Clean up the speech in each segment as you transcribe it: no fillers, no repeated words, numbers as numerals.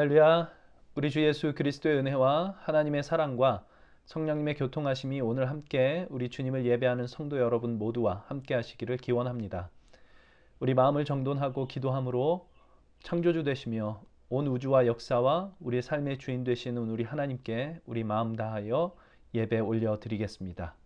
할렐루야. 우리 주 예수 그리스도의 은혜와 하나님의 사랑과 성령님의 교통하심이 오늘 함께 우리 주님을 예배하는 성도 여러분 모두와 함께 하시기를 기원합니다. 우리 마음을 정돈하고 기도함으로 창조주 되시며 온 우주와 역사와 우리의 삶의 주인 되시는 우리 하나님께 우리 마음 다하여 예배 올려드리겠습니다.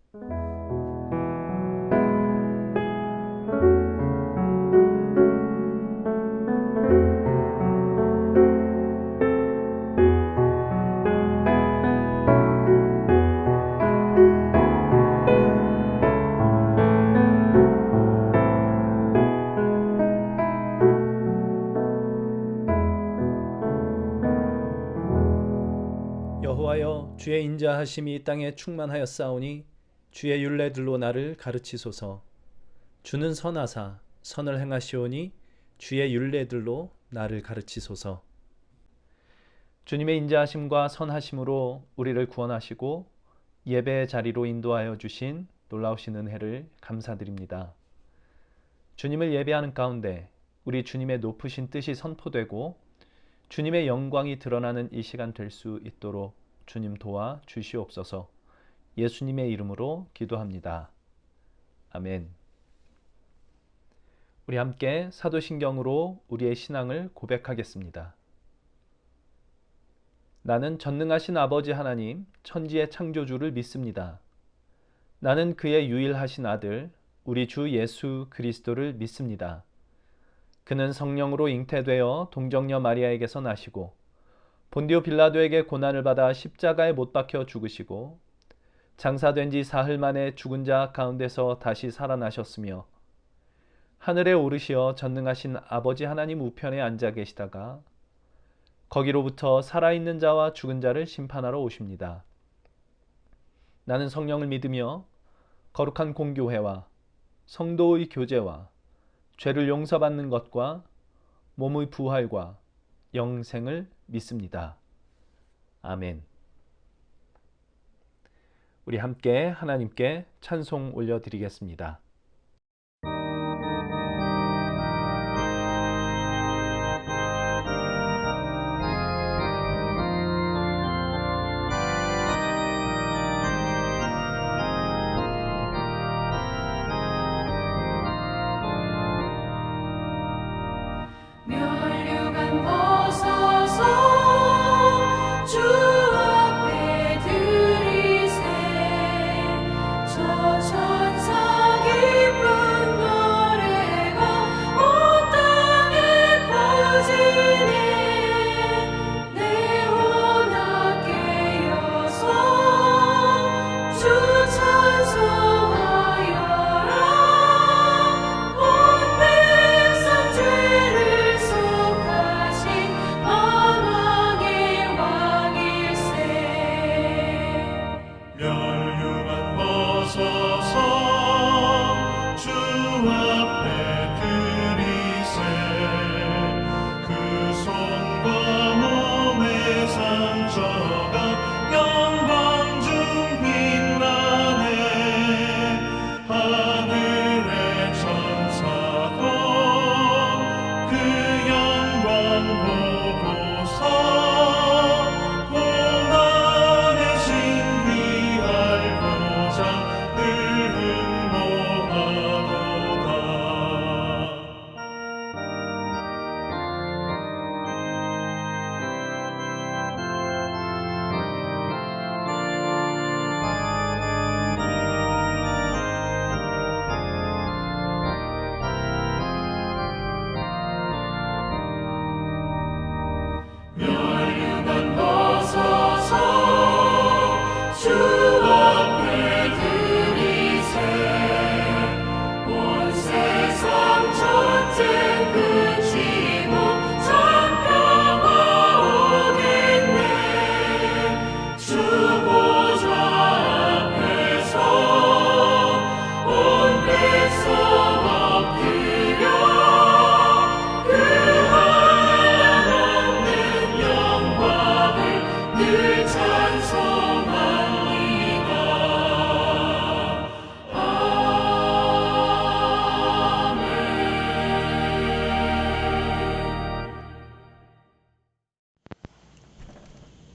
여호와여, 주의 인자하심이 이 땅에 충만하였사오니 주의 율례들로 나를 가르치소서. 주는 선하사 선을 행하시오니 주의 율례들로 나를 가르치소서. 주님의 인자하심과 선하심으로 우리를 구원하시고 예배의 자리로 인도하여 주신 놀라우신 은혜를 감사드립니다. 주님을 예배하는 가운데 우리 주님의 높으신 뜻이 선포되고 주님의 영광이 드러나는 이 시간 될 수 있도록 주님 도와 주시옵소서. 예수님의 이름으로 기도합니다. 아멘. 우리 함께 사도신경으로 우리의 신앙을 고백하겠습니다. 나는 전능하신 아버지 하나님, 천지의 창조주를 믿습니다. 나는 그의 유일하신 아들, 우리 주 예수 그리스도를 믿습니다. 그는 성령으로 잉태되어 동정녀 마리아에게서 나시고 본디오 빌라도에게 고난을 받아 십자가에 못 박혀 죽으시고 장사된 지 사흘 만에 죽은 자 가운데서 다시 살아나셨으며 하늘에 오르시어 전능하신 아버지 하나님 우편에 앉아 계시다가 거기로부터 살아있는 자와 죽은 자를 심판하러 오십니다. 나는 성령을 믿으며 거룩한 공교회와 성도의 교제와 죄를 용서받는 것과 몸의 부활과 영생을 믿습니다. 아멘. 우리 함께 하나님께 찬송 올려드리겠습니다.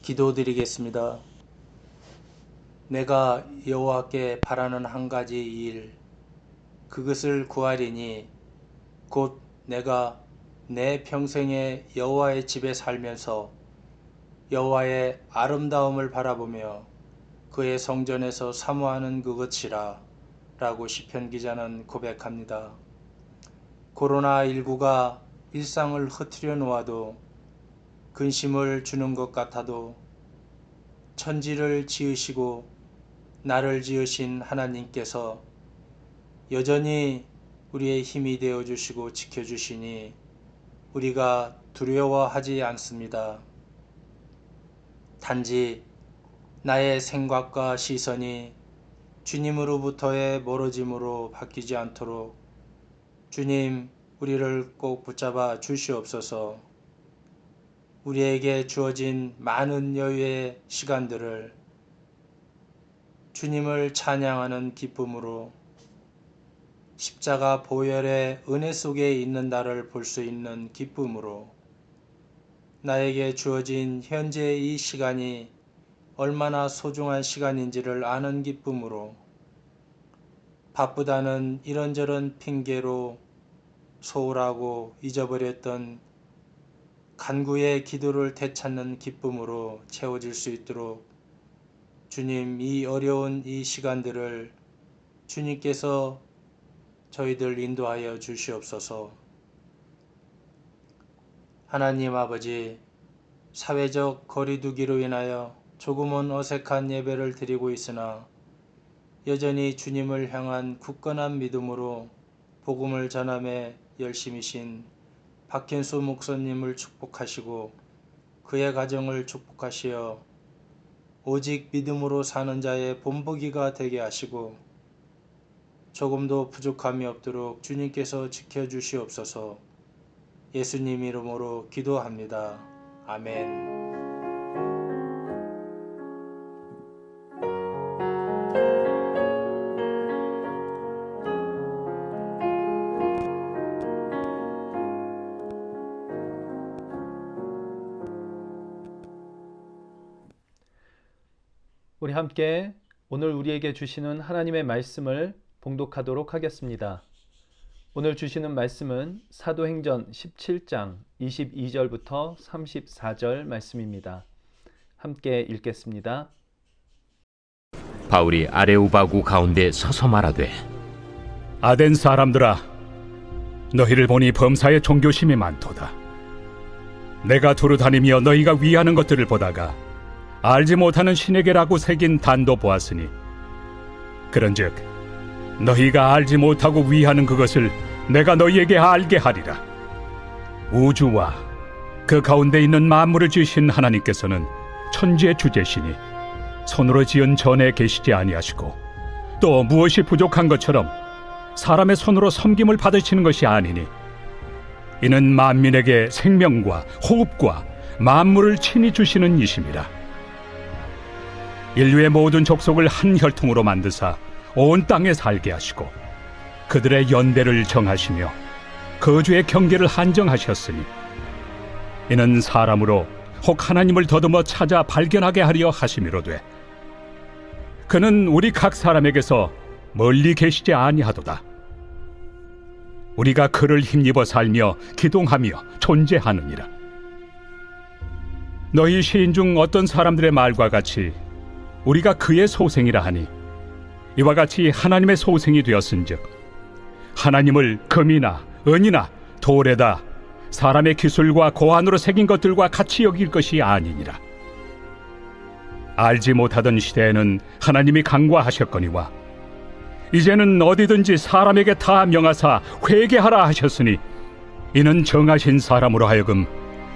기도드리겠습니다. 내가 여호와께 바라는 한 가지 일, 그것을 구하리니 곧 내가 내 평생에 여호와의 집에 살면서 여호와의 아름다움을 바라보며 그의 성전에서 사모하는 그것이라 라고 시편 기자는 고백합니다. 코로나19가 일상을 흐트려 놓아도 근심을 주는 것 같아도 천지를 지으시고 나를 지으신 하나님께서 여전히 우리의 힘이 되어 주시고 지켜주시니 우리가 두려워하지 않습니다. 단지 나의 생각과 시선이 주님으로부터의 멀어짐으로 바뀌지 않도록 주님, 우리를 꼭 붙잡아 주시옵소서. 우리에게 주어진 많은 여유의 시간들을 주님을 찬양하는 기쁨으로 십자가 보혈의 은혜 속에 있는 나를 볼 수 있는 기쁨으로 나에게 주어진 현재의 이 시간이 얼마나 소중한 시간인지를 아는 기쁨으로 바쁘다는 이런저런 핑계로 소홀하고 잊어버렸던 간구의 기도를 되찾는 기쁨으로 채워질 수 있도록 주님, 이 어려운 이 시간들을 주님께서 저희들 인도하여 주시옵소서. 하나님 아버지, 사회적 거리두기로 인하여 조금은 어색한 예배를 드리고 있으나 여전히 주님을 향한 굳건한 믿음으로 복음을 전함에 열심이신 박현수 목사님을 축복하시고 그의 가정을 축복하시어 오직 믿음으로 사는 자의 본보기가 되게 하시고 조금도 부족함이 없도록 주님께서 지켜주시옵소서. 예수님 이름으로 기도합니다. 아멘. 우리 함께 오늘 우리에게 주시는 하나님의 말씀을 봉독하도록 하겠습니다. 오늘 주시는 말씀은 사도행전 17장 22절부터 34절 말씀입니다. 함께 읽겠습니다. 바울이 아레오바구 가운데 서서 말하되 아덴 사람들아, 너희를 보니 범사에 종교심이 많도다. 내가 두루 다니며 너희가 위하는 것들을 보다가 알지 못하는 신에게라고 새긴 단도 보았으니 그런즉 너희가 알지 못하고 위하는 그것을 내가 너희에게 알게 하리라. 우주와 그 가운데 있는 만물을 지으신 하나님께서는 천지의 주제시니 손으로 지은 전에 계시지 아니하시고 또 무엇이 부족한 것처럼 사람의 손으로 섬김을 받으시는 것이 아니니 이는 만민에게 생명과 호흡과 만물을 친히 주시는 이심이라. 인류의 모든 족속을 한 혈통으로 만드사 온 땅에 살게 하시고 그들의 연대를 정하시며 거주의 경계를 한정하셨으니 이는 사람으로 혹 하나님을 더듬어 찾아 발견하게 하려 하심이로되 그는 우리 각 사람에게서 멀리 계시지 아니하도다. 우리가 그를 힘입어 살며 기동하며 존재하느니라. 너희 시인 중 어떤 사람들의 말과 같이 우리가 그의 소생이라 하니 이와 같이 하나님의 소생이 되었은즉 하나님을 금이나 은이나 돌에다 사람의 기술과 고안으로 새긴 것들과 같이 여길 것이 아니니라. 알지 못하던 시대에는 하나님이 간과하셨거니와 이제는 어디든지 사람에게 다 명하사 회개하라 하셨으니 이는 정하신 사람으로 하여금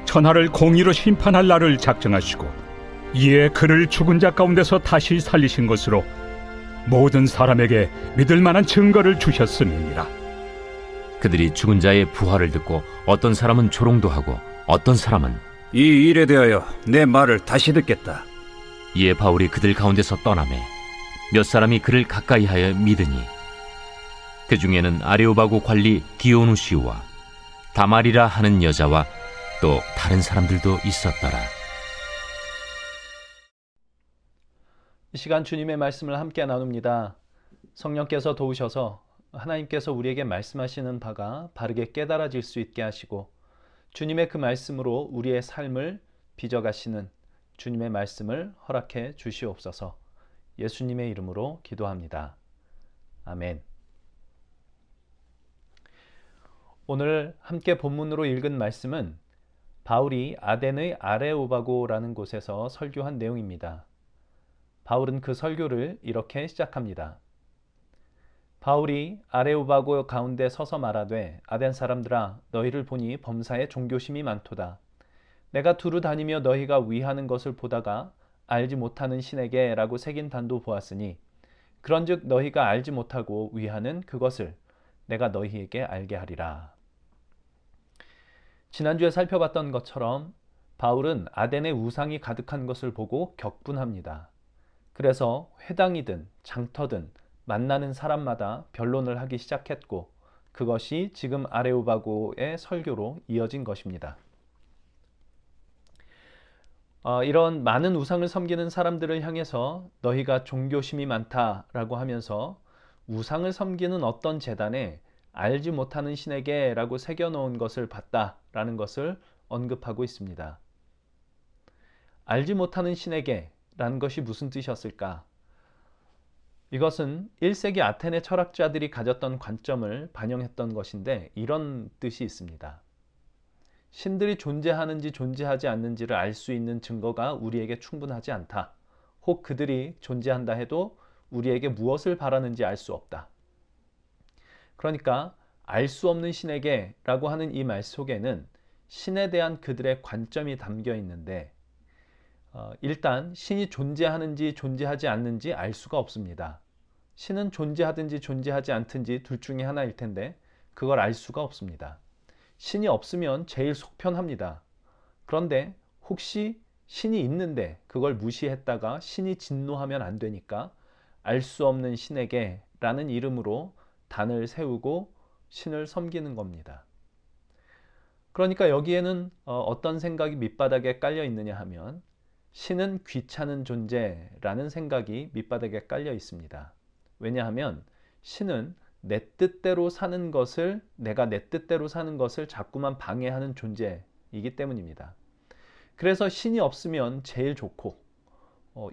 천하를 공의로 심판할 날을 작정하시고 이에 그를 죽은 자 가운데서 다시 살리신 것으로 모든 사람에게 믿을 만한 증거를 주셨음이니라. 그들이 죽은 자의 부활을 듣고 어떤 사람은 조롱도 하고 어떤 사람은 이 일에 대하여 내 말을 다시 듣겠다. 이에 바울이 그들 가운데서 떠나매 몇 사람이 그를 가까이하여 믿으니 그 중에는 아레오바구 관리 디오누시우와 다말이라 하는 여자와 또 다른 사람들도 있었더라. 이 시간 주님의 말씀을 함께 나눕니다. 성령께서 도우셔서 하나님께서 우리에게 말씀하시는 바가 바르게 깨달아질 수 있게 하시고 주님의 그 말씀으로 우리의 삶을 빚어가시는 주님의 말씀을 허락해 주시옵소서. 예수님의 이름으로 기도합니다. 아멘. 오늘 함께 본문으로 읽은 말씀은 바울이 아덴의 아레오바고라는 곳에서 설교한 내용입니다. 바울은 그 설교를 이렇게 시작합니다. 바울이 아레오바고 가운데 서서 말하되 아덴 사람들아 너희를 보니 범사에 종교심이 많도다. 내가 두루 다니며 너희가 위하는 것을 보다가 알지 못하는 신에게 라고 새긴 단도 보았으니 그런즉 너희가 알지 못하고 위하는 그것을 내가 너희에게 알게 하리라. 지난주에 살펴봤던 것처럼 바울은 아덴의 우상이 가득한 것을 보고 격분합니다. 그래서 회당이든 장터든 만나는 사람마다 변론을 하기 시작했고 그것이 지금 아레오바고의 설교로 이어진 것입니다. 이런 많은 우상을 섬기는 사람들을 향해서 너희가 종교심이 많다라고 하면서 우상을 섬기는 어떤 제단에 알지 못하는 신에게 라고 새겨놓은 것을 봤다라는 것을 언급하고 있습니다. 알지 못하는 신에게 라는 것이 무슨 뜻이었을까? 이것은 1세기 아테네 철학자들이 가졌던 관점을 반영했던 것인데 이런 뜻이 있습니다. 신들이 존재하는지 존재하지 않는지를 알 수 있는 증거가 우리에게 충분하지 않다. 혹 그들이 존재한다 해도 우리에게 무엇을 바라는지 알 수 없다. 그러니까 알 수 없는 신에게 라고 하는 이 말 속에는 신에 대한 그들의 관점이 담겨 있는데 일단 신이 존재하는지 존재하지 않는지 알 수가 없습니다. 신은 존재하든지 존재하지 않든지 둘 중에 하나일 텐데 그걸 알 수가 없습니다. 신이 없으면 제일 속편합니다. 그런데 혹시 신이 있는데 그걸 무시했다가 신이 진노하면 안 되니까 알 수 없는 신에게 라는 이름으로 단을 세우고 신을 섬기는 겁니다. 그러니까 여기에는 어떤 생각이 밑바닥에 깔려 있느냐 하면 신은 귀찮은 존재라는 생각이 밑바닥에 깔려 있습니다. 왜냐하면 신은 내 뜻대로 사는 것을 내가 내 뜻대로 사는 것을 자꾸만 방해하는 존재이기 때문입니다. 그래서 신이 없으면 제일 좋고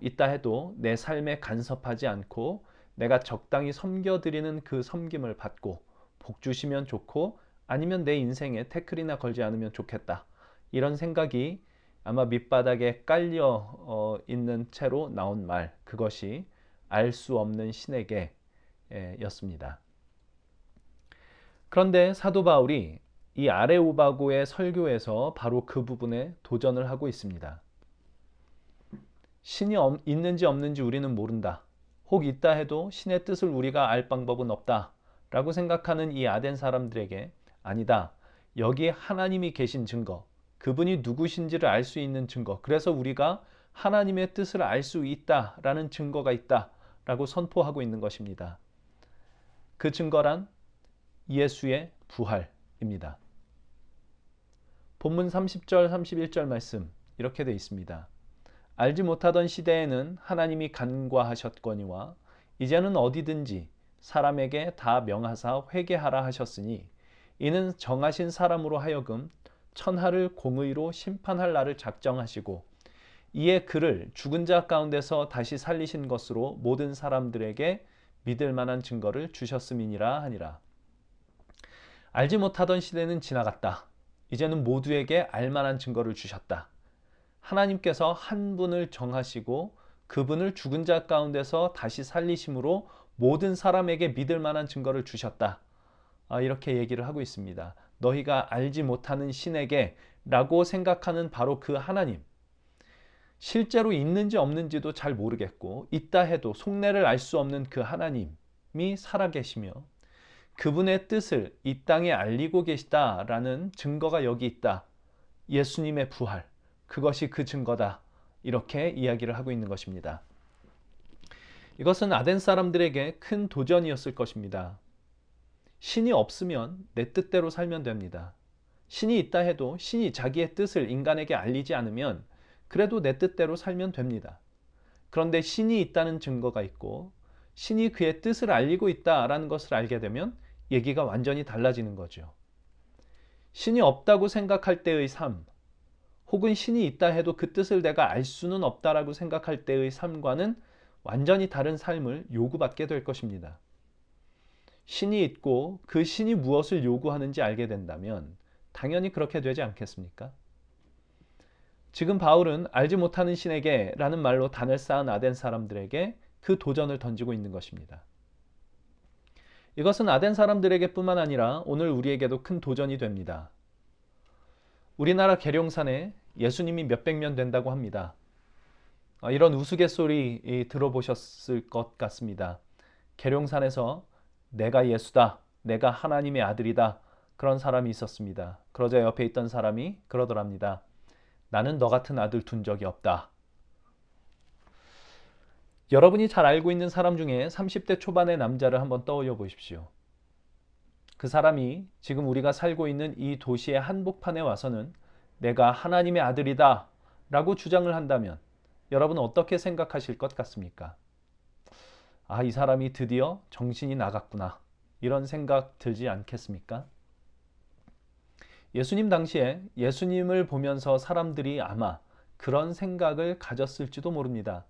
있다 해도 내 삶에 간섭하지 않고 내가 적당히 섬겨드리는 그 섬김을 받고 복 주시면 좋고 아니면 내 인생에 태클이나 걸지 않으면 좋겠다. 이런 생각이 아마 밑바닥에 깔려 있는 채로 나온 말, 그것이 알 수 없는 신에게 였습니다. 그런데 사도 바울이 이 아레오바고의 설교에서 바로 그 부분에 도전을 하고 있습니다. 신이 있는지 없는지 우리는 모른다. 혹 있다 해도 신의 뜻을 우리가 알 방법은 없다. 라고 생각하는 이 아덴 사람들에게 아니다. 여기에 하나님이 계신 증거, 그분이 누구신지를 알 수 있는 증거, 그래서 우리가 하나님의 뜻을 알 수 있다라는 증거가 있다라고 선포하고 있는 것입니다. 그 증거란 예수의 부활입니다. 본문 30절 31절 말씀 이렇게 되어 있습니다. 알지 못하던 시대에는 하나님이 간과하셨거니와 이제는 어디든지 사람에게 다 명하사 회개하라 하셨으니 이는 정하신 사람으로 하여금 천하를 공의로 심판할 날을 작정하시고 이에 그를 죽은 자 가운데서 다시 살리신 것으로 모든 사람들에게 믿을 만한 증거를 주셨음이니라 하니라. 알지 못하던 시대는 지나갔다. 이제는 모두에게 알만한 증거를 주셨다. 하나님께서 한 분을 정하시고 그분을 죽은 자 가운데서 다시 살리심으로 모든 사람에게 믿을 만한 증거를 주셨다. 이렇게 얘기를 하고 있습니다. 너희가 알지 못하는 신에게 라고 생각하는 바로 그 하나님, 실제로 있는지 없는지도 잘 모르겠고 있다 해도 속내를 알 수 없는 그 하나님이 살아계시며 그분의 뜻을 이 땅에 알리고 계시다라는 증거가 여기 있다. 예수님의 부활, 그것이 그 증거다. 이렇게 이야기를 하고 있는 것입니다. 이것은 아덴 사람들에게 큰 도전이었을 것입니다. 신이 없으면 내 뜻대로 살면 됩니다. 신이 있다 해도 신이 자기의 뜻을 인간에게 알리지 않으면 그래도 내 뜻대로 살면 됩니다. 그런데 신이 있다는 증거가 있고 신이 그의 뜻을 알리고 있다라는 것을 알게 되면 얘기가 완전히 달라지는 거죠. 신이 없다고 생각할 때의 삶, 혹은 신이 있다 해도 그 뜻을 내가 알 수는 없다라고 생각할 때의 삶과는 완전히 다른 삶을 요구받게 될 것입니다. 신이 있고 그 신이 무엇을 요구하는지 알게 된다면 당연히 그렇게 되지 않겠습니까? 지금 바울은 알지 못하는 신에게 라는 말로 단을 쌓은 아덴 사람들에게 그 도전을 던지고 있는 것입니다. 이것은 아덴 사람들에게 뿐만 아니라 오늘 우리에게도 큰 도전이 됩니다. 우리나라 계룡산에 예수님이 몇백 명 된다고 합니다. 이런 우스갯소리 들어보셨을 것 같습니다. 계룡산에서 내가 예수다, 내가 하나님의 아들이다, 그런 사람이 있었습니다. 그러자 옆에 있던 사람이 그러더랍니다. 나는 너 같은 아들 둔 적이 없다. 여러분이 잘 알고 있는 사람 중에 30대 초반의 남자를 한번 떠올려 보십시오. 그 사람이 지금 우리가 살고 있는 이 도시의 한복판에 와서는 내가 하나님의 아들이다 라고 주장을 한다면 여러분은 어떻게 생각하실 것 같습니까? 아, 이 사람이 드디어 정신이 나갔구나, 이런 생각 들지 않겠습니까? 예수님 당시에 예수님을 보면서 사람들이 아마 그런 생각을 가졌을지도 모릅니다.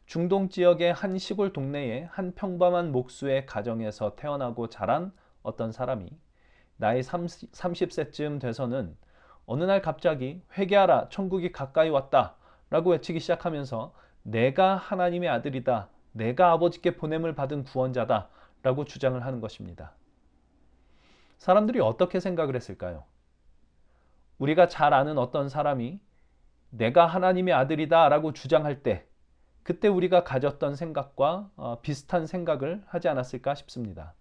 중동 지역의 한 시골 동네에 한 평범한 목수의 가정에서 태어나고 자란 어떤 사람이 나이 30세쯤 돼서는 어느 날 갑자기 회개하라, 천국이 가까이 왔다 라고 외치기 시작하면서 내가 하나님의 아들이다, 내가 아버지께 보냄을 받은 구원자다 라고 주장을 하는 것입니다. 사람들이 어떻게 생각을 했을까요? 우리가 잘 아는 어떤 사람이 내가 하나님의 아들이다 라고 주장할 때 그때 우리가 가졌던 생각과 비슷한 생각을 하지 않았을까 싶습니다.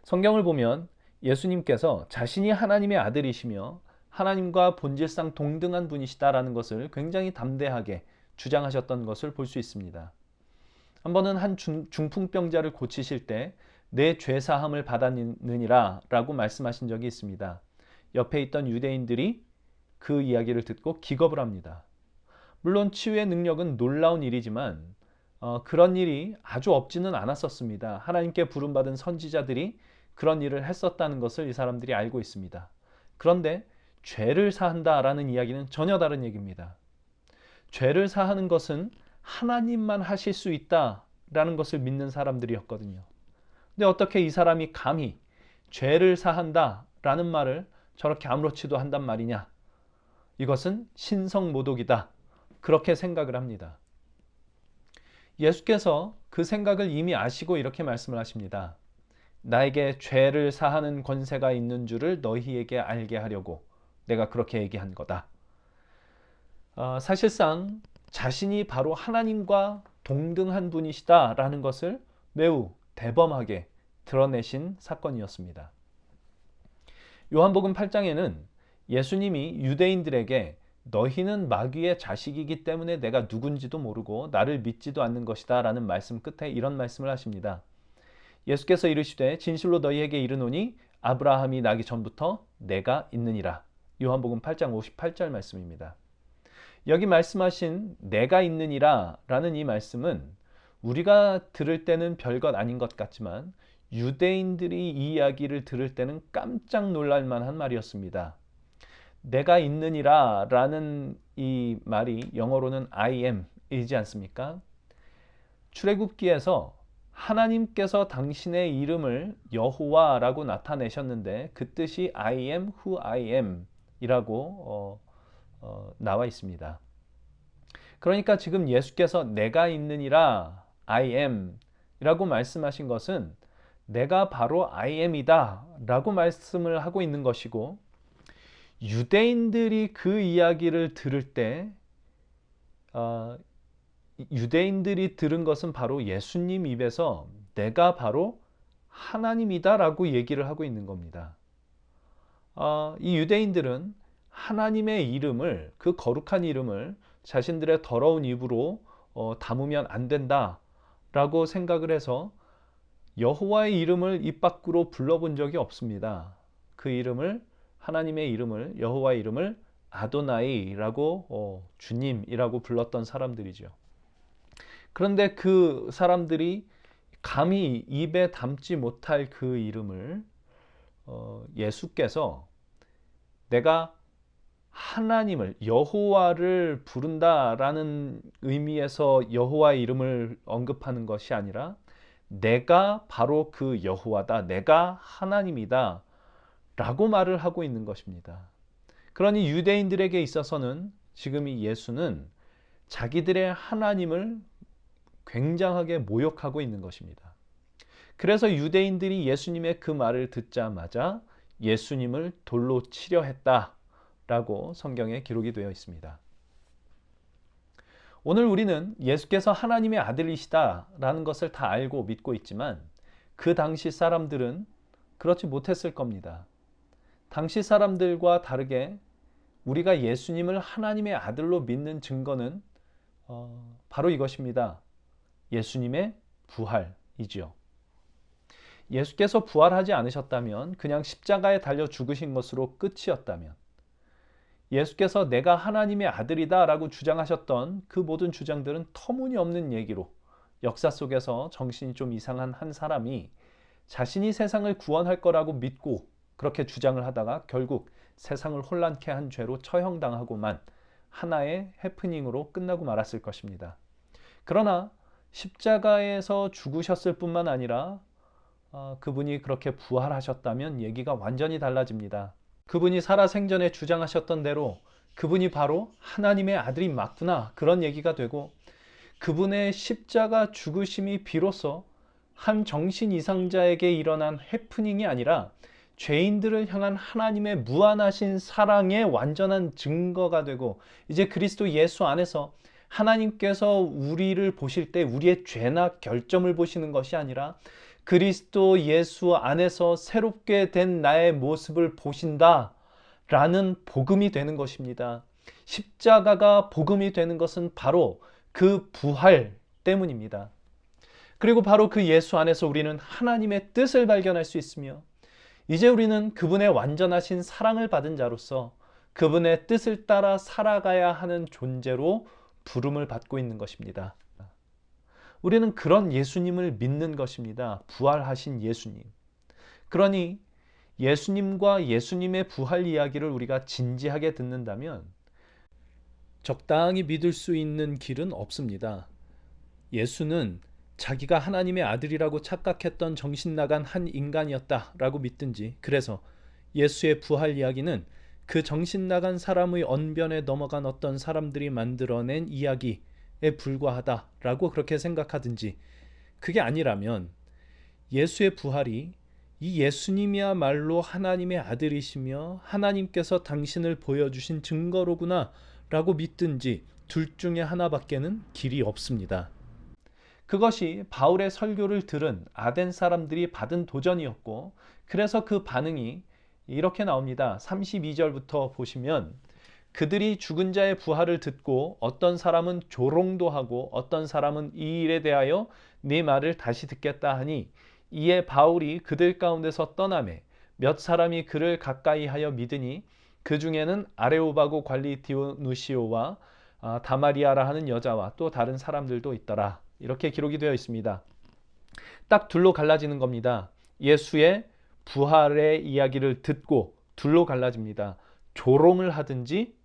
성경을 보면 예수님께서 자신이 하나님의 아들이시며 하나님과 본질상 동등한 분이시다라는 것을 굉장히 담대하게 주장하셨던 것을 볼 수 있습니다. 한 번은 한 중풍병자를 고치실 때 내 죄사함을 받았느니라 라고 말씀하신 적이 있습니다. 옆에 있던 유대인들이 그 이야기를 듣고 기겁을 합니다. 물론 치유의 능력은 놀라운 일이지만 그런 일이 아주 없지는 않았었습니다. 하나님께 부름받은 선지자들이 그런 일을 했었다는 것을 이 사람들이 알고 있습니다. 그런데 죄를 사한다라는 이야기는 전혀 다른 얘기입니다. 죄를 사하는 것은 하나님만 하실 수 있다라는 것을 믿는 사람들이었거든요. 근데 어떻게 이 사람이 감히 죄를 사한다라는 말을 저렇게 아무렇지도 한단 말이냐? 이것은 신성모독이다, 그렇게 생각을 합니다. 예수께서 그 생각을 이미 아시고 이렇게 말씀을 하십니다. 나에게 죄를 사하는 권세가 있는 줄을 너희에게 알게 하려고 내가 그렇게 얘기한 거다. 사실상 자신이 바로 하나님과 동등한 분이시다라는 것을 매우 대범하게 드러내신 사건이었습니다. 요한복음 8장에는 예수님이 유대인들에게 너희는 마귀의 자식이기 때문에 내가 누군지도 모르고 나를 믿지도 않는 것이다 라는 말씀 끝에 이런 말씀을 하십니다. 예수께서 이르시되 진실로 너희에게 이르노니 아브라함이 나기 전부터 내가 있느니라. 요한복음 8장 58절 말씀입니다. 여기 말씀하신 내가 있느니라 라는 이 말씀은 우리가 들을 때는 별것 아닌 것 같지만 유대인들이 이 이야기를 들을 때는 깜짝 놀랄 만한 말이었습니다. 내가 있느니라 라는 이 말이 영어로는 I am 이지 않습니까? 출애굽기에서 하나님께서 당신의 이름을 여호와라고 나타내셨는데 그 뜻이 I am who I am 이라고 나와 있습니다. 그러니까 지금 예수께서 내가 있느니라 I am 이라고 말씀하신 것은 내가 바로 I am이다 라고 말씀을 하고 있는 것이고, 유대인들이 그 이야기를 들을 때 유대인들이 들은 것은 바로 예수님 입에서 내가 바로 하나님이다 라고 얘기를 하고 있는 겁니다. 이 유대인들은 하나님의 이름을, 그 거룩한 이름을 자신들의 더러운 입으로 담으면 안 된다 라고 생각을 해서 여호와의 이름을 입 밖으로 불러본 적이 없습니다. 그 이름을, 하나님의 이름을, 여호와의 이름을 아도나이라고 주님이라고 불렀던 사람들이죠. 그런데 그 사람들이 감히 입에 담지 못할 그 이름을 예수께서 내가 하나님을, 여호와를 부른다라는 의미에서 여호와의 이름을 언급하는 것이 아니라 내가 바로 그 여호와다, 내가 하나님이다 라고 말을 하고 있는 것입니다. 그러니 유대인들에게 있어서는 지금 이 예수는 자기들의 하나님을 굉장하게 모욕하고 있는 것입니다. 그래서 유대인들이 예수님의 그 말을 듣자마자 예수님을 돌로 치려 했다라고 성경에 기록이 되어 있습니다. 오늘 우리는 예수께서 하나님의 아들이시다라는 것을 다 알고 믿고 있지만 그 당시 사람들은 그렇지 못했을 겁니다. 당시 사람들과 다르게 우리가 예수님을 하나님의 아들로 믿는 증거는 바로 이것입니다. 예수님의 부활이지요. 예수께서 부활하지 않으셨다면, 그냥 십자가에 달려 죽으신 것으로 끝이었다면, 예수께서 내가 하나님의 아들이다 라고 주장하셨던 그 모든 주장들은 터무니없는 얘기로, 역사 속에서 정신이 좀 이상한 한 사람이 자신이 세상을 구원할 거라고 믿고 그렇게 주장을 하다가 결국 세상을 혼란케 한 죄로 처형당하고만 하나의 해프닝으로 끝나고 말았을 것입니다. 그러나 십자가에서 죽으셨을 뿐만 아니라 그분이 그렇게 부활하셨다면 얘기가 완전히 달라집니다. 그분이 살아생전에 주장하셨던 대로 그분이 바로 하나님의 아들이 맞구나, 그런 얘기가 되고, 그분의 십자가 죽으심이 비로소 한 정신 이상자에게 일어난 해프닝이 아니라 죄인들을 향한 하나님의 무한하신 사랑의 완전한 증거가 되고, 이제 그리스도 예수 안에서 하나님께서 우리를 보실 때 우리의 죄나 결점을 보시는 것이 아니라 그리스도 예수 안에서 새롭게 된 나의 모습을 보신다 라는 복음이 되는 것입니다. 십자가가 복음이 되는 것은 바로 그 부활 때문입니다. 그리고 바로 그 예수 안에서 우리는 하나님의 뜻을 발견할 수 있으며, 이제 우리는 그분의 완전하신 사랑을 받은 자로서 그분의 뜻을 따라 살아가야 하는 존재로 부름을 받고 있는 것입니다. 우리는 그런 예수님을 믿는 것입니다. 부활하신 예수님. 그러니 예수님과 예수님의 부활 이야기를 우리가 진지하게 듣는다면 적당히 믿을 수 있는 길은 없습니다. 예수는 자기가 하나님의 아들이라고 착각했던 정신나간 한 인간이었다라고 믿든지, 그래서 예수의 부활 이야기는 그 정신나간 사람의 언변에 넘어간 어떤 사람들이 만들어낸 이야기에 불과하다라고 그렇게 생각하든지, 그게 아니라면 예수의 부활이 이 예수님이야말로 하나님의 아들이시며 하나님께서 당신을 보여주신 증거로구나 라고 믿든지, 둘 중에 하나밖에는 길이 없습니다. 그것이 바울의 설교를 들은 아덴 사람들이 받은 도전이었고, 그래서 그 반응이 이렇게 나옵니다. 32절부터 보시면 그들이 죽은 자의 부활을 듣고 어떤 사람은 조롱도 하고 어떤 사람은 이 일에 대하여 네 말을 다시 듣겠다 하니, 이에 바울이 그들 가운데서 떠나매 몇 사람이 그를 가까이 하여 믿으니 그 중에는 아레오바고 관리 디오누시오와 다마리아라 하는 여자와 또 다른 사람들도 있더라. 이렇게 기록이 되어 있습니다. 딱 둘로 갈라지는 겁니다. 예수의 부활의 이야기를 듣고 둘로 갈라집니다. 조롱을 하든지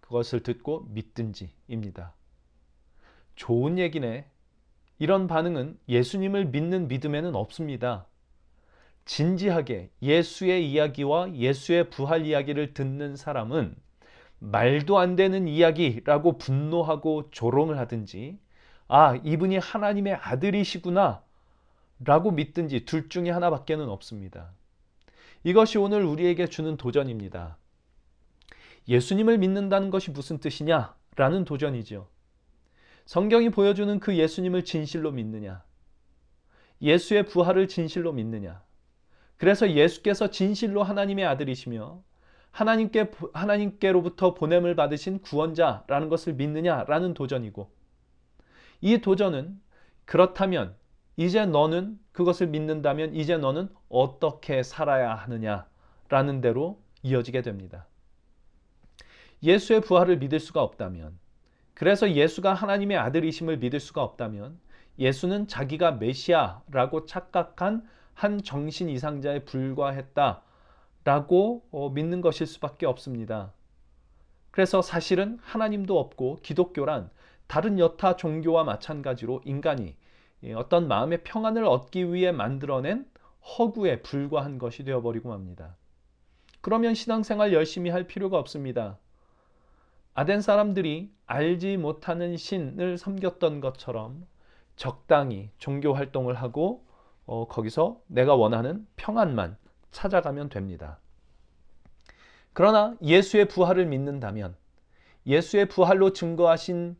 그것을 듣고 믿든지입니다. 좋은 얘기네. 이런 반응은 예수님을 믿는 믿음에는 없습니다. 진지하게 예수의 이야기와 예수의 부활 이야기를 듣는 사람은 말도 안 되는 이야기라고 분노하고 조롱을 하든지, 이분이 하나님의 아들이시구나 라고 믿든지, 둘 중에 하나밖에는 없습니다. 이것이 오늘 우리에게 주는 도전입니다. 예수님을 믿는다는 것이 무슨 뜻이냐? 라는 도전이죠. 성경이 보여주는 그 예수님을 진실로 믿느냐? 예수의 부활을 진실로 믿느냐? 그래서 예수께서 진실로 하나님의 아들이시며 하나님께로부터 보냄을 받으신 구원자라는 것을 믿느냐라는 도전이고, 이 도전은 그렇다면 이제 너는 그것을 믿는다면 이제 너는 어떻게 살아야 하느냐라는 대로 이어지게 됩니다. 예수의 부활을 믿을 수가 없다면, 그래서 예수가 하나님의 아들이심을 믿을 수가 없다면 예수는 자기가 메시아라고 착각한 한 정신 이상자에 불과했다라고 믿는 것일 수밖에 없습니다. 그래서 사실은 하나님도 없고 기독교란 다른 여타 종교와 마찬가지로 인간이 어떤 마음의 평안을 얻기 위해 만들어낸 허구에 불과한 것이 되어버리고 맙니다. 그러면 신앙생활 열심히 할 필요가 없습니다. 아덴 사람들이 알지 못하는 신을 섬겼던 것처럼 적당히 종교 활동을 하고 거기서 내가 원하는 평안만 찾아가면 됩니다. 그러나 예수의 부활을 믿는다면 예수의 부활로 증거하신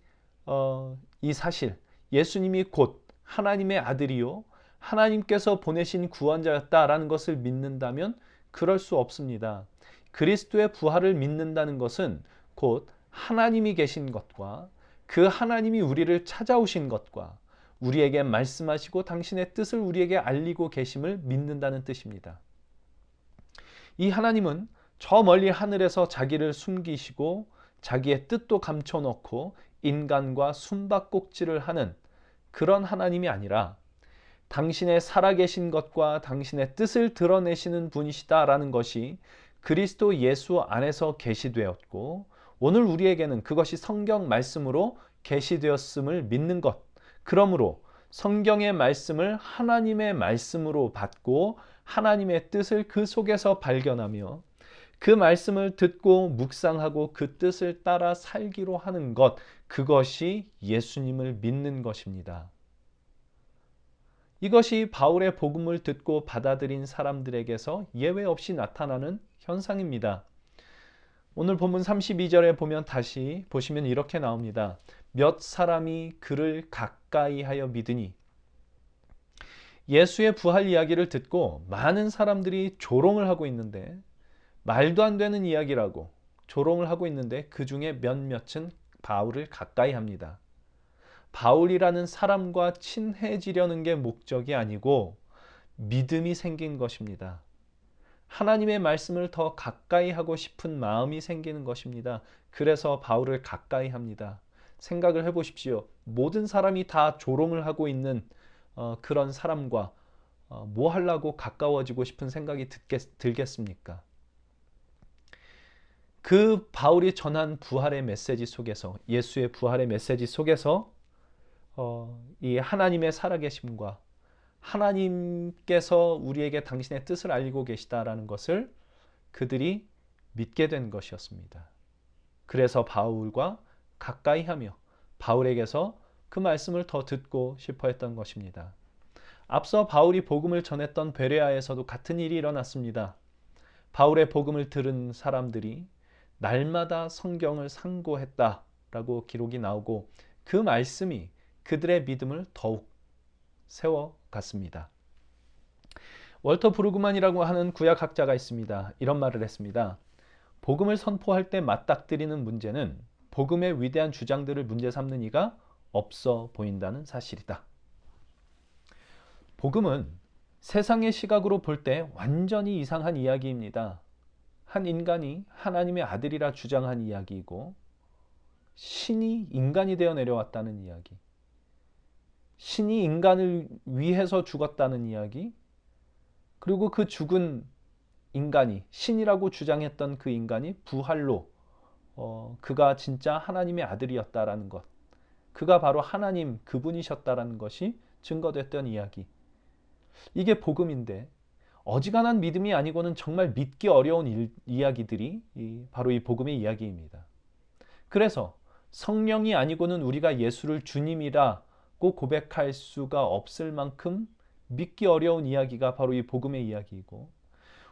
이 사실, 예수님이 곧 하나님의 아들이요 하나님께서 보내신 구원자였다라는 것을 믿는다면 그럴 수 없습니다. 그리스도의 부활을 믿는다는 것은 곧 하나님이 계신 것과 그 하나님이 우리를 찾아오신 것과 우리에게 말씀하시고 당신의 뜻을 우리에게 알리고 계심을 믿는다는 뜻입니다. 이 하나님은 저 멀리 하늘에서 자기를 숨기시고 자기의 뜻도 감춰놓고 인간과 숨바꼭질을 하는 그런 하나님이 아니라 당신의 살아계신 것과 당신의 뜻을 드러내시는 분이시다라는 것이 그리스도 예수 안에서 계시되었고 오늘 우리에게는 그것이 성경 말씀으로 계시되었음을 믿는 것. 그러므로 성경의 말씀을 하나님의 말씀으로 받고 하나님의 뜻을 그 속에서 발견하며 그 말씀을 듣고 묵상하고 그 뜻을 따라 살기로 하는 것, 그것이 예수님을 믿는 것입니다. 이것이 바울의 복음을 듣고 받아들인 사람들에게서 예외 없이 나타나는 현상입니다. 오늘 본문 32절에 보면 다시 보시면 이렇게 나옵니다. 몇 사람이 그를 가까이 하여 믿으니. 예수의 부활 이야기를 듣고 많은 사람들이 조롱을 하고 있는데 말도 안 되는 이야기라고 조롱을 하고 있는데 그 중에 몇몇은 바울을 가까이 합니다. 바울이라는 사람과 친해지려는 게 목적이 아니고 믿음이 생긴 것입니다. 하나님의 말씀을 더 가까이 하고 싶은 마음이 생기는 것입니다. 그래서 바울을 가까이 합니다. 생각을 해보십시오. 모든 사람이 다 조롱을 하고 있는 그런 사람과 뭐 하려고 가까워지고 싶은 생각이 들겠습니까? 그 바울이 전한 부활의 메시지 속에서, 예수의 부활의 메시지 속에서 이 하나님의 살아계심과 하나님께서 우리에게 당신의 뜻을 알리고 계시다라는 것을 그들이 믿게 된 것이었습니다. 그래서 바울과 가까이 하며 바울에게서 그 말씀을 더 듣고 싶어 했던 것입니다. 앞서 바울이 복음을 전했던 베레아에서도 같은 일이 일어났습니다. 바울의 복음을 들은 사람들이 날마다 성경을 상고했다라고 기록이 나오고 그 말씀이 그들의 믿음을 더욱 세워갔습니다. 월터 브루그만이라고 하는 구약학자가 있습니다. 이런 말을 했습니다. 복음을 선포할 때 맞닥뜨리는 문제는 복음의 위대한 주장들을 문제 삼는 이가 없어 보인다는 사실이다. 복음은 세상의 시각으로 볼 때 완전히 이상한 이야기입니다. 한 인간이 하나님의 아들이라 주장한 이야기이고 신이 인간이 되어 내려왔다는 이야기, 신이 인간을 위해서 죽었다는 이야기, 그리고 그 죽은 인간이 신이라고 주장했던 그 인간이 부활로 그가 진짜 하나님의 아들이었다라는 것, 그가 바로 하나님 그분이셨다라는 것이 증거됐던 이야기. 이게 복음인데 어지간한 믿음이 아니고는 정말 믿기 어려운 이야기들이 바로 이 복음의 이야기입니다. 그래서 성령이 아니고는 우리가 예수를 주님이라고 고백할 수가 없을 만큼 믿기 어려운 이야기가 바로 이 복음의 이야기이고,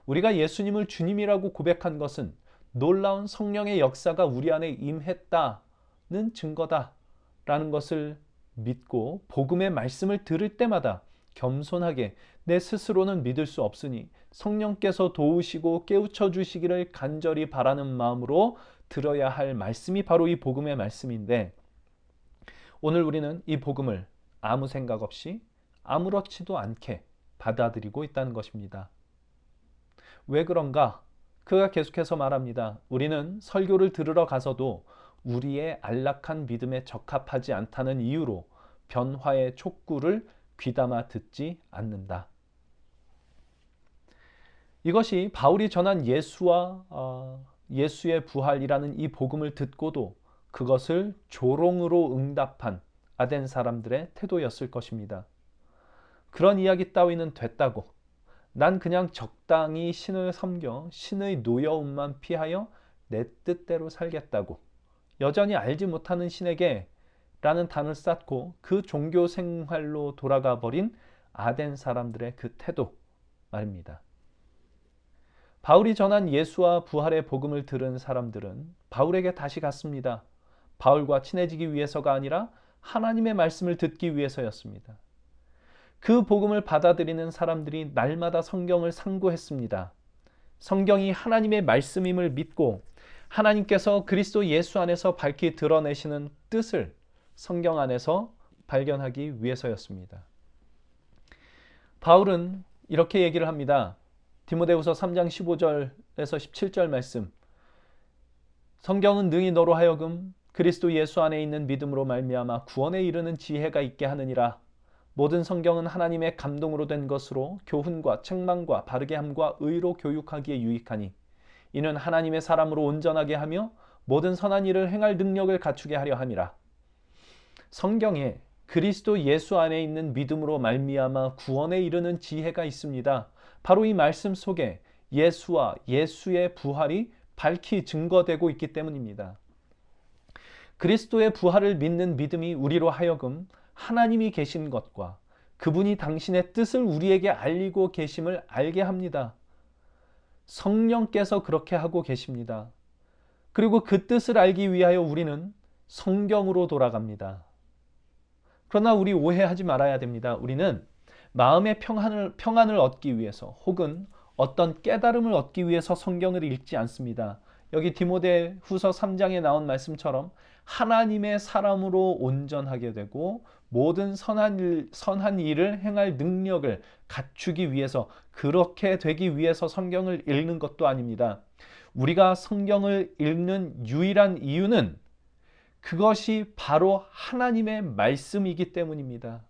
우리가 예수님을 주님이라고 고백한 것은 놀라운 성령의 역사가 우리 안에 임했다는 증거다라는 것을 믿고 복음의 말씀을 들을 때마다 겸손하게 내 스스로는 믿을 수 없으니 성령께서 도우시고 깨우쳐 주시기를 간절히 바라는 마음으로 들어야 할 말씀이 바로 이 복음의 말씀인데, 오늘 우리는 이 복음을 아무 생각 없이 아무렇지도 않게 받아들이고 있다는 것입니다. 왜 그런가? 그가 계속해서 말합니다. 우리는 설교를 들으러 가서도 우리의 안락한 믿음에 적합하지 않다는 이유로 변화의 촉구를 귀담아 듣지 않는다. 이것이 바울이 전한 예수의 부활이라는 이 복음을 듣고도 그것을 조롱으로 응답한 아덴 사람들의 태도였을 것입니다. 그런 이야기 따위는 됐다고, 난 그냥 적당히 신을 섬겨 신의 노여움만 피하여 내 뜻대로 살겠다고, 여전히 알지 못하는 신에게 라는 단을 쌓고 그 종교 생활로 돌아가 버린 아덴 사람들의 그 태도 말입니다. 바울이 전한 예수와 부활의 복음을 들은 사람들은 바울에게 다시 갔습니다. 바울과 친해지기 위해서가 아니라 하나님의 말씀을 듣기 위해서였습니다. 그 복음을 받아들이는 사람들이 날마다 성경을 상고했습니다. 성경이 하나님의 말씀임을 믿고 하나님께서 그리스도 예수 안에서 밝히 드러내시는 뜻을 성경 안에서 발견하기 위해서였습니다. 바울은 이렇게 얘기를 합니다. 디모데후서 3장 15절에서 17절 말씀. 성경은 능히 너로 하여금 그리스도 예수 안에 있는 믿음으로 말미암아 구원에 이르는 지혜가 있게 하느니라. 모든 성경은 하나님의 감동으로 된 것으로 교훈과 책망과 바르게 함과 의로 교육하기에 유익하니 이는 하나님의 사람으로 온전하게 하며 모든 선한 일을 행할 능력을 갖추게 하려 함이라. 성경에 그리스도 예수 안에 있는 믿음으로 말미암아 구원에 이르는 지혜가 있습니다. 바로 이 말씀 속에 예수와 예수의 부활이 밝히 증거되고 있기 때문입니다. 그리스도의 부활을 믿는 믿음이 우리로 하여금 하나님이 계신 것과 그분이 당신의 뜻을 우리에게 알리고 계심을 알게 합니다. 성령께서 그렇게 하고 계십니다. 그리고 그 뜻을 알기 위하여 우리는 성경으로 돌아갑니다. 그러나 우리 오해하지 말아야 됩니다. 우리는 마음의 평안을 얻기 위해서 혹은 어떤 깨달음을 얻기 위해서 성경을 읽지 않습니다. 여기 디모데후서 3장에 나온 말씀처럼 하나님의 사람으로 온전하게 되고 모든 선한 일을 행할 능력을 갖추기 위해서, 그렇게 되기 위해서 성경을 읽는 것도 아닙니다. 우리가 성경을 읽는 유일한 이유는 그것이 바로 하나님의 말씀이기 때문입니다.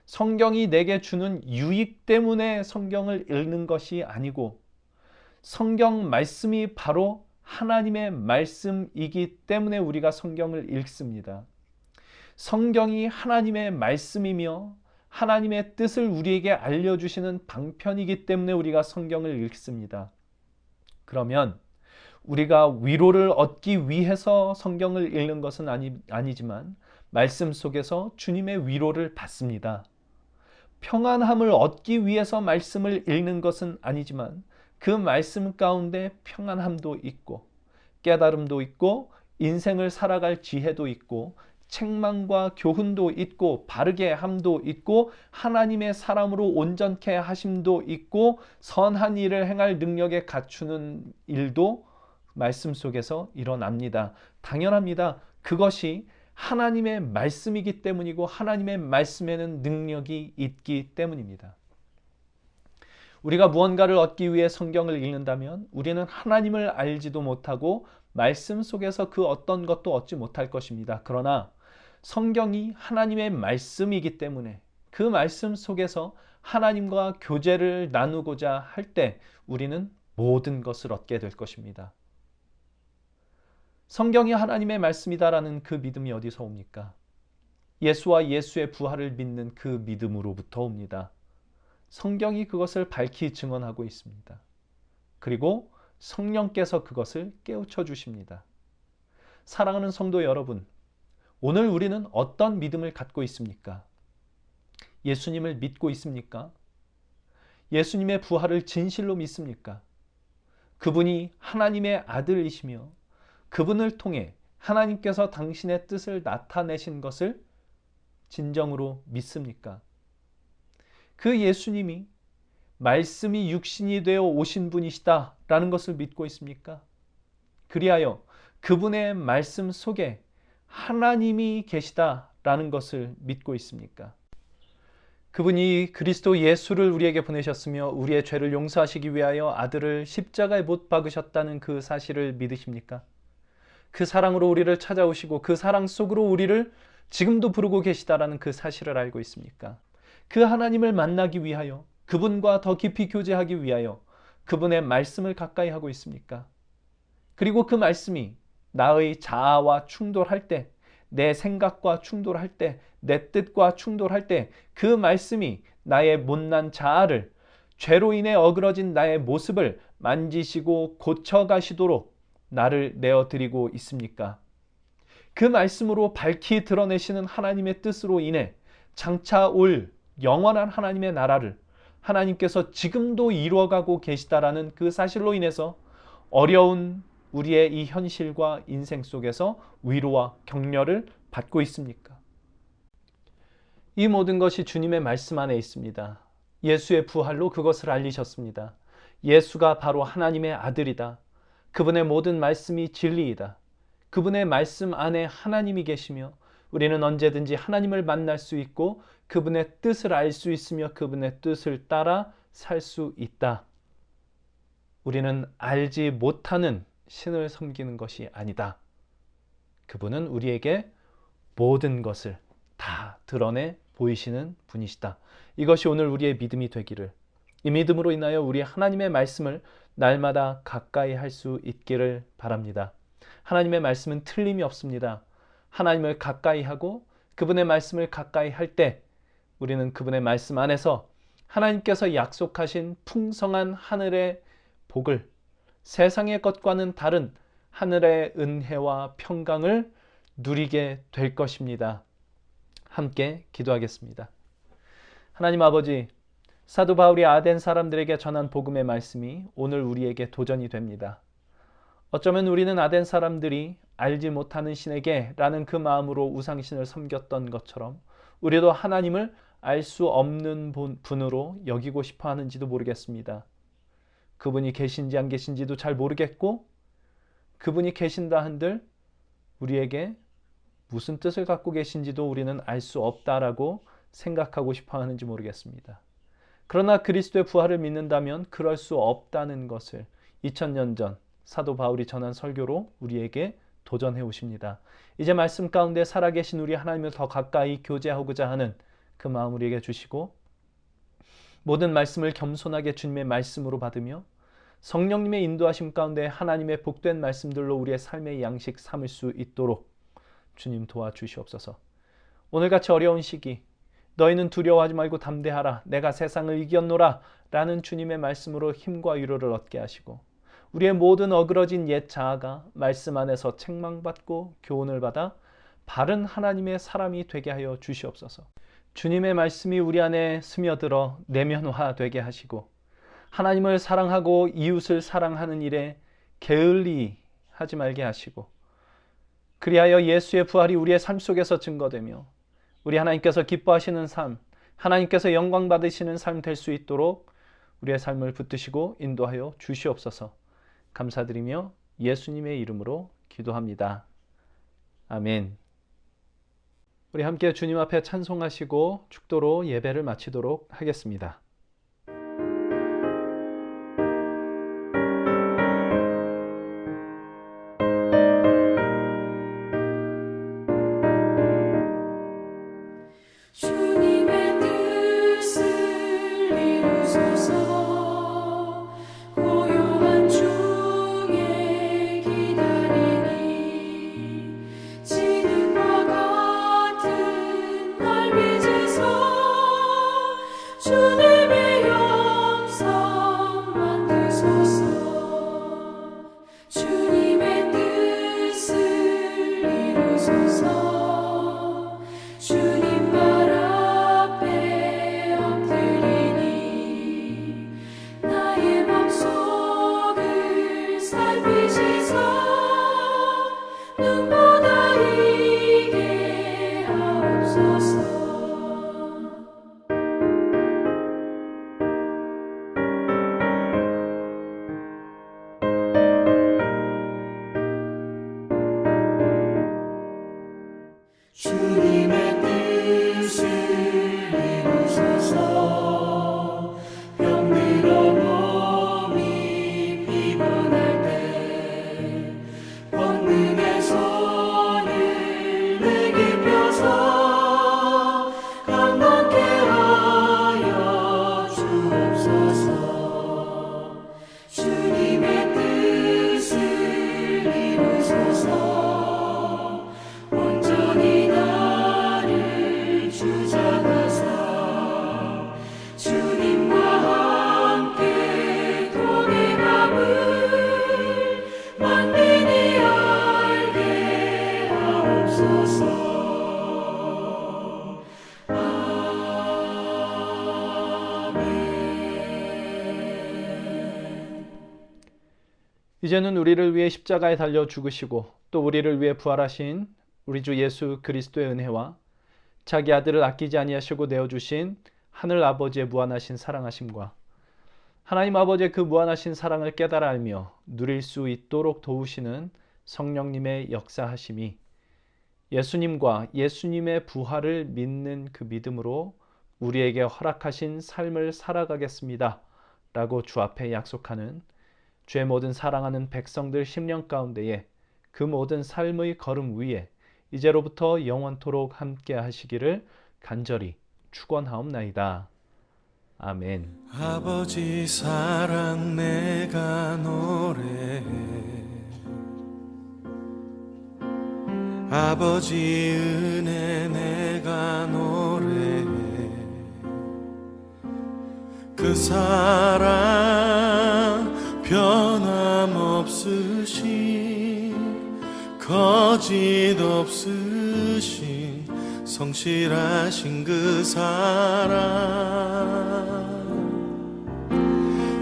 성경이 내게 주는 유익 때문에 성경을 읽는 것이 아니고 성경 말씀이 바로 하나님의 말씀이기 때문에 우리가 성경을 읽습니다. 성경이 하나님의 말씀이며 하나님의 뜻을 우리에게 알려주시는 방편이기 때문에 우리가 성경을 읽습니다. 그러면 우리가 위로를 얻기 위해서 성경을 읽는 것은 아니지만 말씀 속에서 주님의 위로를 받습니다. 평안함을 얻기 위해서 말씀을 읽는 것은 아니지만 그 말씀 가운데 평안함도 있고 깨달음도 있고 인생을 살아갈 지혜도 있고 책망과 교훈도 있고 바르게 함도 있고 하나님의 사람으로 온전케 하심도 있고 선한 일을 행할 능력에 갖추는 일도 말씀 속에서 일어납니다. 당연합니다. 그것이 하나님의 말씀이기 때문이고 하나님의 말씀에는 능력이 있기 때문입니다. 우리가 무언가를 얻기 위해 성경을 읽는다면 우리는 하나님을 알지도 못하고 말씀 속에서 그 어떤 것도 얻지 못할 것입니다. 그러나 성경이 하나님의 말씀이기 때문에 그 말씀 속에서 하나님과 교제를 나누고자 할 때 우리는 모든 것을 얻게 될 것입니다. 성경이 하나님의 말씀이다라는 그 믿음이 어디서 옵니까? 예수와 예수의 부활을 믿는 그 믿음으로부터 옵니다. 성경이 그것을 밝히 증언하고 있습니다. 그리고 성령께서 그것을 깨우쳐 주십니다. 사랑하는 성도 여러분, 오늘 우리는 어떤 믿음을 갖고 있습니까? 예수님을 믿고 있습니까? 예수님의 부활을 진실로 믿습니까? 그분이 하나님의 아들이시며 그분을 통해 하나님께서 당신의 뜻을 나타내신 것을 진정으로 믿습니까? 그 예수님이 말씀이 육신이 되어 오신 분이시다라는 것을 믿고 있습니까? 그리하여 그분의 말씀 속에 하나님이 계시다라는 것을 믿고 있습니까? 그분이 그리스도 예수를 우리에게 보내셨으며 우리의 죄를 용서하시기 위하여 아들을 십자가에 못 박으셨다는 그 사실을 믿으십니까? 그 사랑으로 우리를 찾아오시고 그 사랑 속으로 우리를 지금도 부르고 계시다라는 그 사실을 알고 있습니까? 그 하나님을 만나기 위하여, 그분과 더 깊이 교제하기 위하여 그분의 말씀을 가까이 하고 있습니까? 그리고 그 말씀이 나의 자아와 충돌할 때, 내 생각과 충돌할 때, 내 뜻과 충돌할 때 그 말씀이 나의 못난 자아를, 죄로 인해 어그러진 나의 모습을 만지시고 고쳐가시도록 나를 내어드리고 있습니까? 그 말씀으로 밝히 드러내시는 하나님의 뜻으로 인해 장차 올 영원한 하나님의 나라를 하나님께서 지금도 이루어가고 계시다라는 그 사실로 인해서 어려운 우리의 이 현실과 인생 속에서 위로와 격려를 받고 있습니까? 이 모든 것이 주님의 말씀 안에 있습니다. 예수의 부활로 그것을 알리셨습니다. 예수가 바로 하나님의 아들이다. 그분의 모든 말씀이 진리이다. 그분의 말씀 안에 하나님이 계시며 우리는 언제든지 하나님을 만날 수 있고 그분의 뜻을 알 수 있으며 그분의 뜻을 따라 살 수 있다. 우리는 알지 못하는 신을 섬기는 것이 아니다. 그분은 우리에게 모든 것을 다 드러내 보이시는 분이시다. 이것이 오늘 우리의 믿음이 되기를, 이 믿음으로 인하여 우리 하나님의 말씀을 날마다 가까이 할 수 있기를 바랍니다. 하나님의 말씀은 틀림이 없습니다. 하나님을 가까이 하고 그분의 말씀을 가까이 할 때 우리는 그분의 말씀 안에서 하나님께서 약속하신 풍성한 하늘의 복을, 세상의 것과는 다른 하늘의 은혜와 평강을 누리게 될 것입니다. 함께 기도하겠습니다. 하나님 아버지, 사도 바울이 아덴 사람들에게 전한 복음의 말씀이 오늘 우리에게 도전이 됩니다. 어쩌면 우리는 아덴 사람들이 알지 못하는 신에게 라는 그 마음으로 우상신을 섬겼던 것처럼 우리도 하나님을 알 수 없는 분으로 여기고 싶어 하는지도 모르겠습니다. 그분이 계신지 안 계신지도 잘 모르겠고, 그분이 계신다 한들 우리에게 무슨 뜻을 갖고 계신지도 우리는 알 수 없다라고 생각하고 싶어 하는지 모르겠습니다. 그러나 그리스도의 부활을 믿는다면 그럴 수 없다는 것을 2000년 전 사도 바울이 전한 설교로 우리에게 도전해 오십니다. 이제 말씀 가운데 살아계신 우리 하나님을 더 가까이 교제하고자 하는 그 마음 우리에게 주시고, 모든 말씀을 겸손하게 주님의 말씀으로 받으며 성령님의 인도하심 가운데 하나님의 복된 말씀들로 우리의 삶의 양식 삼을 수 있도록 주님 도와주시옵소서. 오늘같이 어려운 시기, 너희는 두려워하지 말고 담대하라, 내가 세상을 이겼노라 라는 주님의 말씀으로 힘과 위로를 얻게 하시고, 우리의 모든 어그러진 옛 자아가 말씀 안에서 책망받고 교훈을 받아 바른 하나님의 사람이 되게 하여 주시옵소서. 주님의 말씀이 우리 안에 스며들어 내면화되게 하시고 하나님을 사랑하고 이웃을 사랑하는 일에 게을리 하지 말게 하시고, 그리하여 예수의 부활이 우리의 삶 속에서 증거되며 우리 하나님께서 기뻐하시는 삶, 하나님께서 영광 받으시는 삶 될 수 있도록 우리의 삶을 붙드시고 인도하여 주시옵소서. 감사드리며 예수님의 이름으로 기도합니다. 아멘. 우리 함께 주님 앞에 찬송하시고 축도로 예배를 마치도록 하겠습니다. 주님의 뜻을 이루소서. 고요한 중에 기다리니 진흙과 같은 날 빚으소. 주님 이제는 우리를 위해 십자가에 달려 죽으시고 또 우리를 위해 부활하신 우리 주 예수 그리스도의 은혜와 자기 아들을 아끼지 아니하시고 내어주신 하늘 아버지의 무한하신 사랑하심과 하나님 아버지의 그 무한하신 사랑을 깨달아 알며 누릴 수 있도록 도우시는 성령님의 역사하심이 예수님과 예수님의 부활을 믿는 그 믿음으로 우리에게 허락하신 삶을 살아가겠습니다 라고 주 앞에 약속하는 주의 모든 사랑하는 백성들 심령 가운데에 그 모든 삶의 걸음 위에 이제로부터 영원토록 함께 하시기를 간절히 축원하옵나이다. 아멘. 아버지 사랑 내가 노래해, 아버지 은혜 내가 노래해. 그 사랑 변함없으신, 거짓 없으신, 성실하신 그 사랑,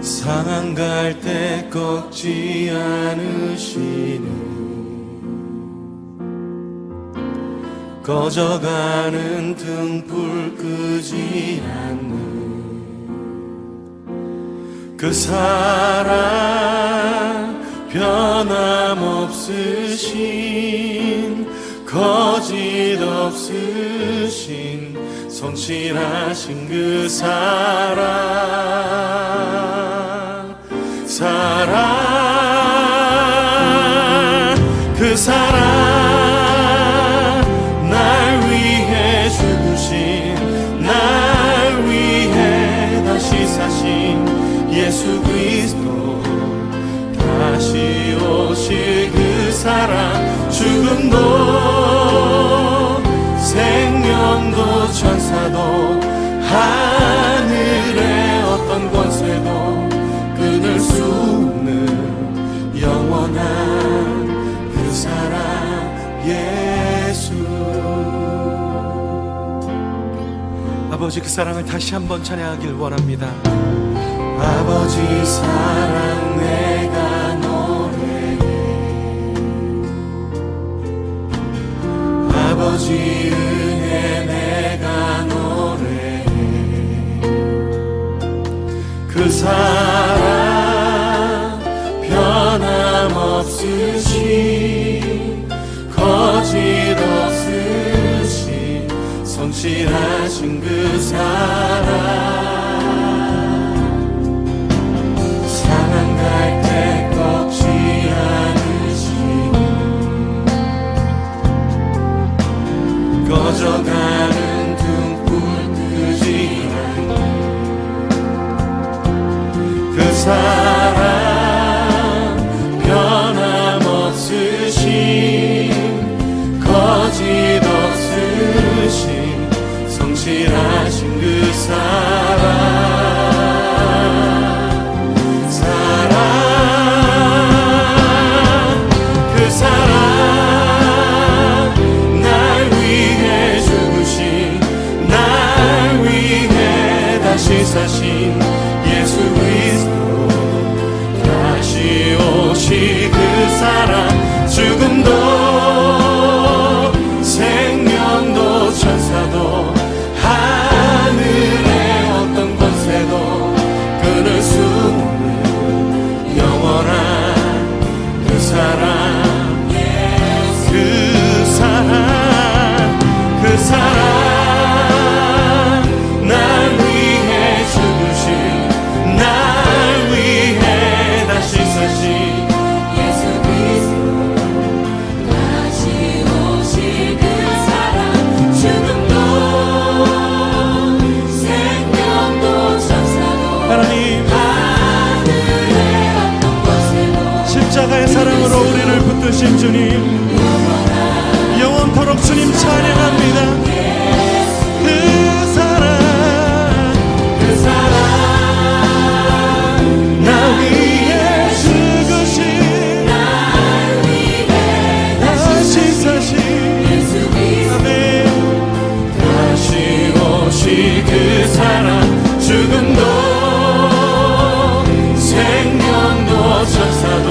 상한 갈 때 꺾지 않으시는, 꺼져가는 등불 끄지 않는 그 사랑, 변함없으신, 거짓 없으신, 성실하신 그 사랑, 그 사랑, 날 위해 죽으신, 날 위해 다시 사신 예수 그리스도, 다시 오실 그 사랑, 죽음도 생명도 천사도 하늘의 어떤 권세도 끊을 수 없는 영원한 그 사랑 예수. 아버지 그 사랑을 다시 한번 찬양하길 원합니다. 아버지 사랑 내가 노래해, 아버지 은혜 내가 노래해. 그 사랑 변함없으신, 거짓 없으신, 성실하신 그 사랑, 상한 갈 때 꺾지 않으신, 꺼져가는 등불 끄지 않는 그 사랑, 변함없으신, 거짓 없으신, 성실하신 그 사랑, 그 사랑, 날 위해 죽으신, 날 위해 다시 사신 예수 그리스도, 다시 오실 그 사랑, 죽음도 생명도 천사도 하늘의 어떤 권세도 끊을 수 없는 영원한 그 사랑, 그 사랑, 그 사랑, 날 위해 죽으신, 날 위해 다시 사신 예수 그리스도, 다시 오실 그 사랑, 죽음도 생명도 천사도 하나님 하늘의 어떤 곳에도 십자가의 사랑으로 우리를 붙드신 주님, 영원토록 주님 찬양합니다. 그 사랑, 그 사랑, 나 위해 죽으신, 날 위해 다시 사신 예수 그리스도, 다시 오실 그 사랑, 죽음도 생명도 천사도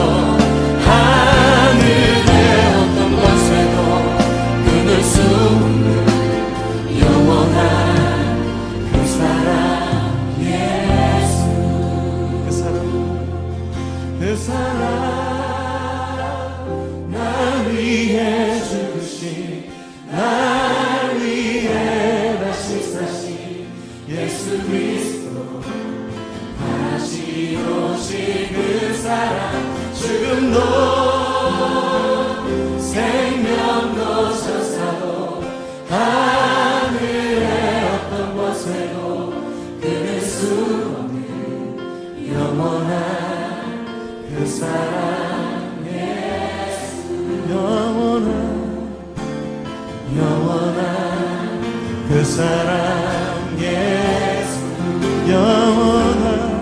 영원한 그 사랑 예수 영원한 그 사랑 예수 영원한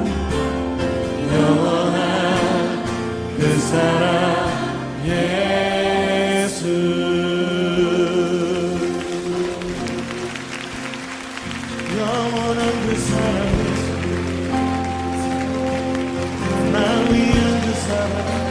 그 사랑 예수 영원한 그 사랑 예수 날 위한 그 사랑